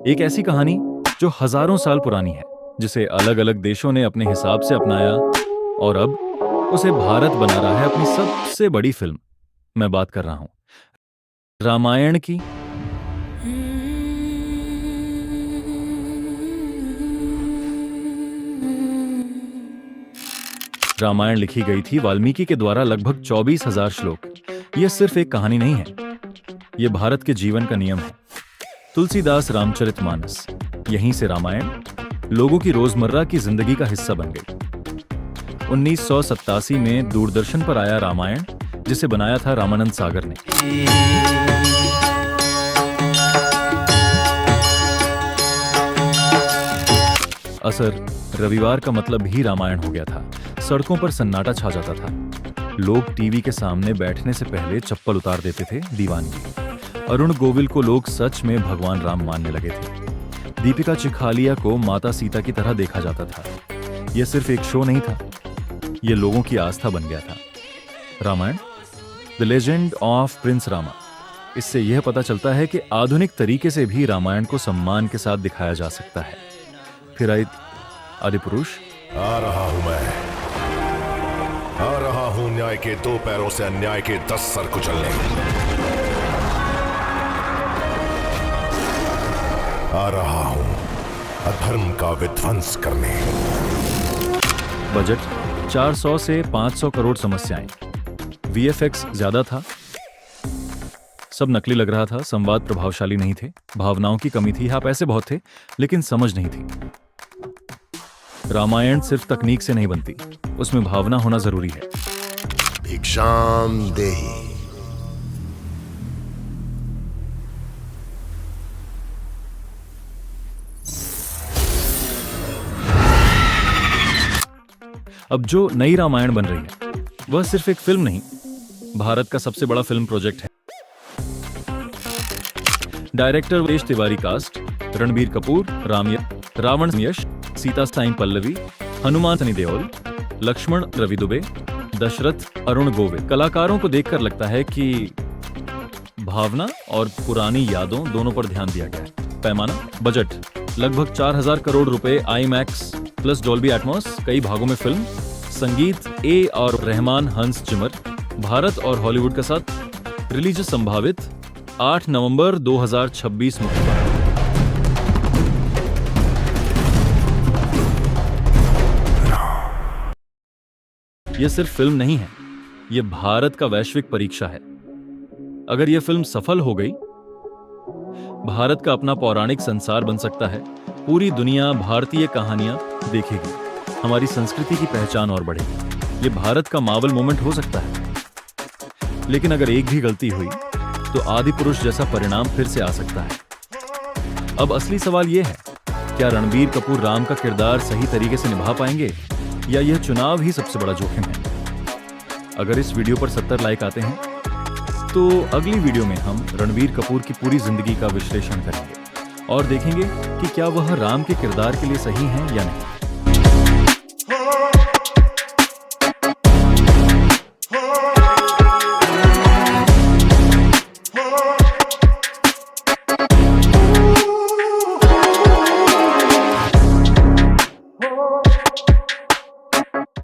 एक ऐसी कहानी जो हजारों साल पुरानी है, जिसे अलग अलग देशों ने अपने हिसाब से अपनाया और अब उसे भारत बना रहा है अपनी सबसे बड़ी फिल्म। मैं बात कर रहा हूं रामायण की। रामायण लिखी गई थी वाल्मीकि के द्वारा, लगभग 24,000 श्लोक। यह सिर्फ एक कहानी नहीं है, यह भारत के जीवन का नियम है। तुलसीदास रामचरितमानस, यहीं से रामायण लोगों की रोजमर्रा की जिंदगी का हिस्सा बन गई। 1987 में दूरदर्शन पर आया रामायण, जिसे बनाया था रामानंद सागर ने। असर रविवार का मतलब ही रामायण हो गया था। सड़कों पर सन्नाटा छा जाता था। लोग टीवी के सामने बैठने से पहले चप्पल उतार देते थे। दीवानगी। अरुण गोविल को लोग सच में भगवान राम मानने लगे थे। दीपिका चिखालिया को माता सीता की तरह देखा जाता था। यह सिर्फ एक शो नहीं था, यह लोगों की आस्था बन गया था। Ramayana, the legend of prince Rama. इससे यह पता चलता है कि आधुनिक तरीके से भी रामायण को सम्मान के साथ दिखाया जा सकता है। फिर आई आदिपुरुष। आ रहा हूं मैं, आ रहा हूं न्याय के 2 पैरों से अन्याय के 10 सर कुचलने। आ रहा हूं अधर्म का विध्वंस करने। बजट 400 से 500 करोड़। समस्याएं, वीएफएक्स ज्यादा था, सब नकली लग रहा था। संवाद प्रभावशाली नहीं थे, भावनाओं की कमी थी। हाँ, पैसे बहुत थे लेकिन समझ नहीं थी। रामायण सिर्फ तकनीक से नहीं बनती, उसमें भावना होना जरूरी है। भिक्षाम देहि। अब जो नई रामायण बन रही है, वह सिर्फ एक फिल्म नहीं, भारत का सबसे बड़ा फिल्म प्रोजेक्ट है। डायरेक्टर वेश तिवारी कास्ट, रणबीर कपूर, रावण यश, सीता साईं पल्लवी, हनुमान सनी देओल, लक्ष्मण रवि दुबे, दशरथ अरुण गोविल। कलाकारों को देखकर लगता है कि भावना और पुरानी यादों दोनों पर ध्यान दिया गया है। पैमाना, बजट लगभग 4,000 करोड़ रुपए, आईमैक्स प्लस डॉल्बी एटमॉस, कई भागों में फिल्म। संगीत ए और रहमान हंस जिमर। भारत और हॉलीवुड के साथ रिलीज संभावित 8 नवंबर 2026 मुक्ति। यह सिर्फ फिल्म नहीं है, यह भारत का वैश्विक परीक्षा है। अगर यह फिल्म सफल हो गई, भारत का अपना पौराणिक संसार बन सकता है। पूरी दुनिया भारतीय कहानियां देखेगी, हमारी संस्कृति की पहचान और बढ़ेगी। यह भारत का मार्वल मोमेंट हो सकता है। लेकिन अगर एक भी गलती हुई तो आदिपुरुष जैसा परिणाम फिर से आ सकता है। अब असली सवाल यह है, क्या रणबीर कपूर राम का किरदार सही तरीके से निभा पाएंगे, या यह चुनाव ही सबसे बड़ा जोखिम है। अगर इस वीडियो पर 70 लाइक आते हैं तो अगली वीडियो में हम रणबीर कपूर की पूरी जिंदगी का विश्लेषण करेंगे और देखेंगे कि क्या वह राम के किरदार के लिए सही हैं या नहीं।